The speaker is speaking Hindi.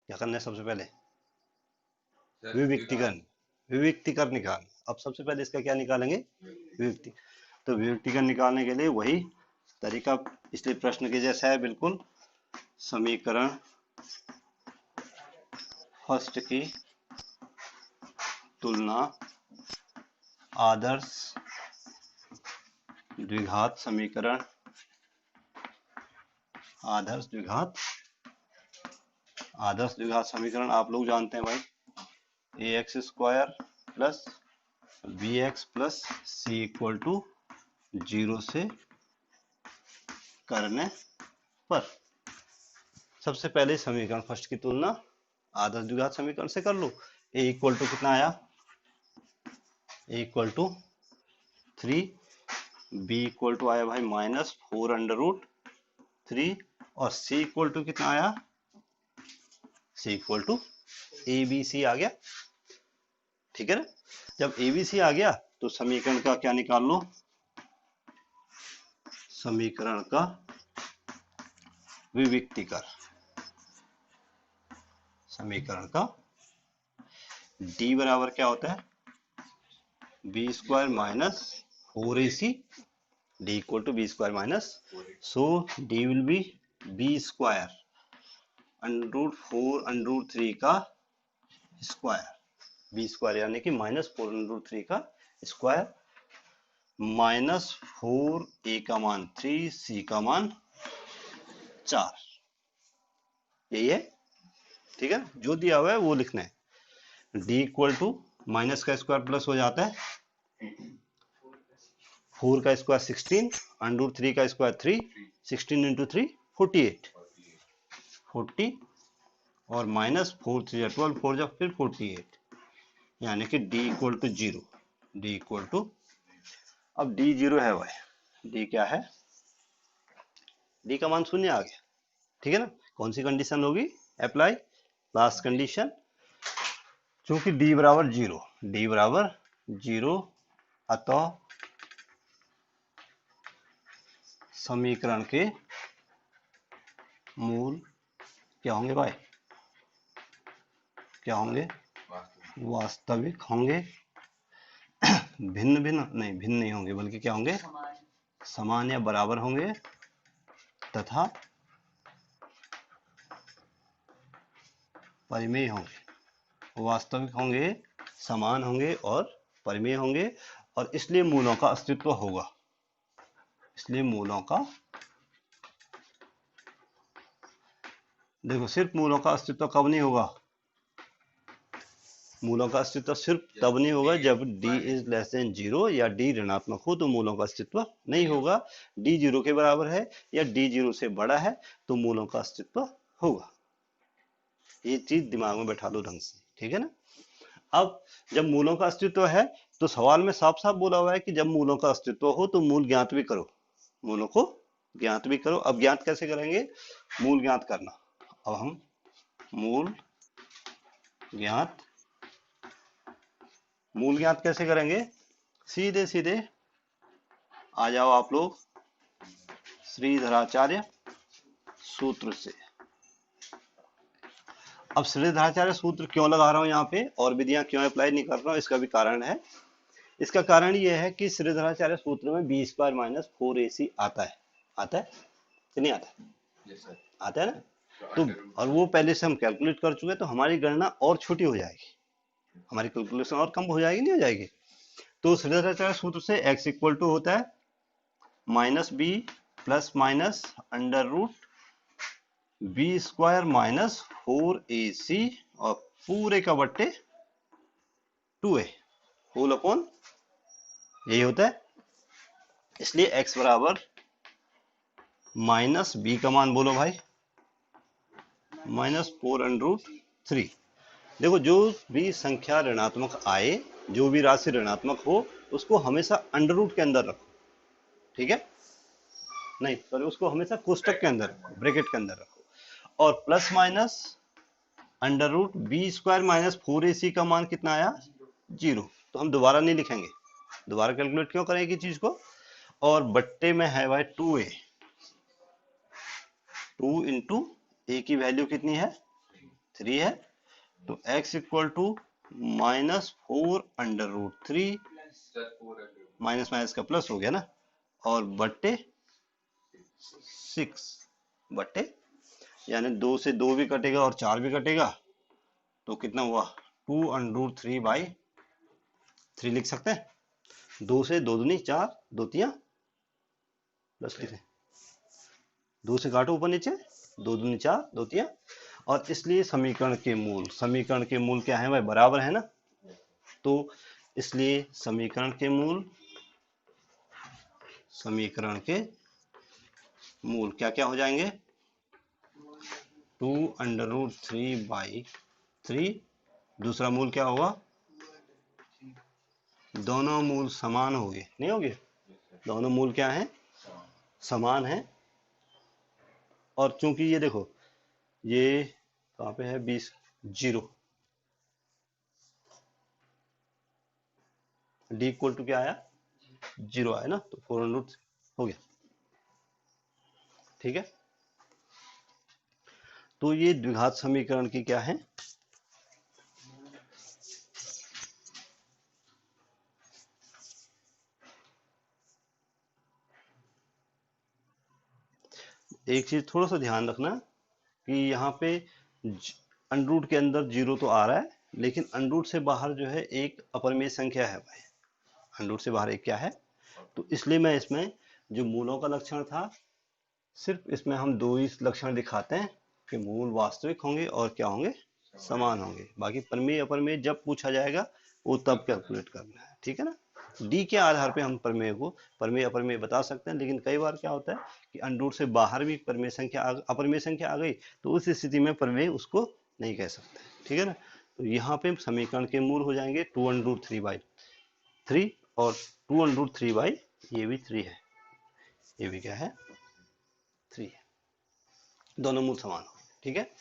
क्या करना है सबसे पहले? विविक्तिकरण। विविक्तिकरण निकाल। अब सबसे पहले इसका क्या निकालेंगे? विविक्ति। तो विविक्तिकरण निकालने के लिए वही तरीका, इसलिए प्रश्न के जैसा है बिल्कुल। समीकरण फर्स्ट की तुलना आदर्श द्विघात समीकरण, आदर्श द्विघात समीकरण आप लोग जानते हैं भाई, ax square plus bx plus c equal to 0 से करने पर। सबसे पहले समीकरण फर्स्ट की तुलना आदर्श द्विघात समीकरण से कर लो। a इक्वल टू कितना आया? a equal to 3, b equal to आया भाई -4√3 और c इक्वल टू कितना आया? c इक्वल टू abc आ गया। ठीक है ना? जब abc आ गया तो समीकरण का क्या निकाल लो? समीकरण का विविक्तिकरण। समीकरण का d बराबर क्या होता है? b square minus 4ac, d equal to b square minus, so d will be b square √4√3 का स्क्वायर, b स्क्वायर यानी कि -4√3 का स्क्वायर, -4 a का मान 3, c का मान 4। यही है। ठीक है, जो दिया हुआ है वो लिखना है। d इक्वल टू माइनस का स्क्वायर प्लस हो जाता है, 4 का स्क्वायर 16, √3 का स्क्वायर 3, 16 इंटू 3 48, 40 और -4 3 12, 4 जा फिर 48, यानी कि d equal to 0। d equal to, अब d 0 है भाई, d क्या है? d का मान शून्य आ गया। ठीक है ना? कौन सी कंडीशन होगी अप्लाई? Last condition. चूंकि d बराबर 0, d बराबर 0, अतः समीकरण के मूल क्या होंगे भाई? क्या होंगे? वास्तविक होंगे। भिन्न नहीं होंगे, बल्कि क्या होंगे? समान या बराबर होंगे तथा परिमेय होंगे। वास्तविक होंगे, समान होंगे और परिमेय होंगे, और इसलिए मूलों का अस्तित्व होगा। इसलिए मूलों का, देखो सिर्फ मूलों का अस्तित्व कब नहीं होगा? मूलों का अस्तित्व सिर्फ तब नहीं होगा जब d इज लेस देन 0 या d ऋणात्मक हो, तो मूलों का अस्तित्व नहीं होगा। d 0 के बराबर है या d 0 से बड़ा है तो मूलों का अस्तित्व होगा। ये चीज दिमाग में बैठा लो ढंग से। ठीक है ना? अब जब मूलों का अस्तित्व है तो सवाल में साफ साफ बोला हुआ है कि जब मूलों का अस्तित्व हो तो मूल ज्ञात भी करो, मूलों को ज्ञात भी करो। अब ज्ञात कैसे करेंगे? मूल ज्ञात करना। अब हम मूल ज्ञात कैसे करेंगे? सीधे सीधे आ जाओ आप लोग श्रीधराचार्य सूत्र से। अब श्रीधराचार्य सूत्र क्यों लगा रहा हूं यहाँ पे और विधियां क्यों अप्लाई नहीं कर रहा हूं, इसका भी कारण है। इसका कारण यह है कि श्रीधराचार्य सूत्र में b स्क्वायर माइनस 4ac आता है। आता है कि नहीं आता? आता है ना? तो और वो पहले से हम कैलकुलेट कर चुके, तो हमारी गणना और छोटी हो जाएगी, हमारी कैलकुलेशन और कम हो जाएगी, नहीं हो जाएगी? तो श्रीधराचार्य सूत्र से x इक्वल टू होता है -b plus minus √b square minus 4ac और पूरे का बट्टे 2a होल अपॉन, यही होता है। इसलिए x बराबर -b का मान बोलो भाई -4√3। देखो जो भी संख्या ऋणात्मक आए, जो भी राशि ऋणात्मक हो, उसको हमेशा अंडर रूट के अंदर रखो। ठीक है? नहीं सॉरी, उसको हमेशा कोष्टक के अंदर रखो, ब्रैकेट के अंदर रखो। और plus minus √b square minus 4ac का मान कितना आया? 0। तो हम दोबारा नहीं लिखेंगे, दोबारा कैलकुलेट क्यों करेंगे चीज को? और बट्टे में है भाई 2a, 2 इंटू a की वैल्यू कितनी है? 3 है, तो x equal to -4√3 minus minus का प्लस हो गया ना, और बट्टे 6 बट्टे, यानी 2 से 2 भी कटेगा और 4 भी कटेगा, तो कितना हुआ 2√3/3 लिख सकते हैं। 2 से 2 दूनी 4, 2 तियां प्लस लिखें, 2 से काटो ऊपर नीचे, 2 दूनी 4, 2 तियां, और इसलिए समीकरण के मूल क्या है भाई, बराबर है ना, तो इसलिए समीकरण के मूल क्या क्या हो जाएंगे, 2√3/3, दूसरा मूल क्या होगा, दोनों मूल समान होंगे, नहीं होंगे, दोनों मूल क्या हैं, समान हैं, और चूंकि ये देखो ये कहाँ पे है 20, 0, डी इक्वल टू क्या आया 0 आया ना, तो 4√3 हो गया, ठीक है। तो ये द्विघात समीकरण की क्या है, एक चीज थोड़ा सा ध्यान रखना कि यहाँ पे अंडरूट के अंदर 0 तो आ रहा है, लेकिन अंडरूट से बाहर जो है एक अपरिमेय संख्या है भाई, अंडरूट से बाहर एक क्या है, तो इसलिए मैं इसमें जो मूलों का लक्षण था, सिर्फ इसमें हम 2 ही लक्षण दिखाते हैं कि मूल वास्तविक होंगे और क्या होंगे, समान होंगे, बाकी प्रमेय अपरमेय जब पूछा जाएगा वो तब कैलकुलेट करना है, ठीक है ना। डी के आधार पे हम प्रमेय को प्रमेय अपरमेय बता सकते हैं, लेकिन कई बार क्या होता है कि अंडरूट से बाहर भी प्रमेय संख्या अपरमेय संख्या आ गई, तो उस स्थिति में प्रमेय उसको नहीं कह सकते, ठीक है ना। तो यहाँ पे समीकरण के मूल हो जाएंगे 2√3/3, और 2√3 ये भी 3 है, ये भी क्या है 3 है, दोनों मूल समान हो, ठीक है।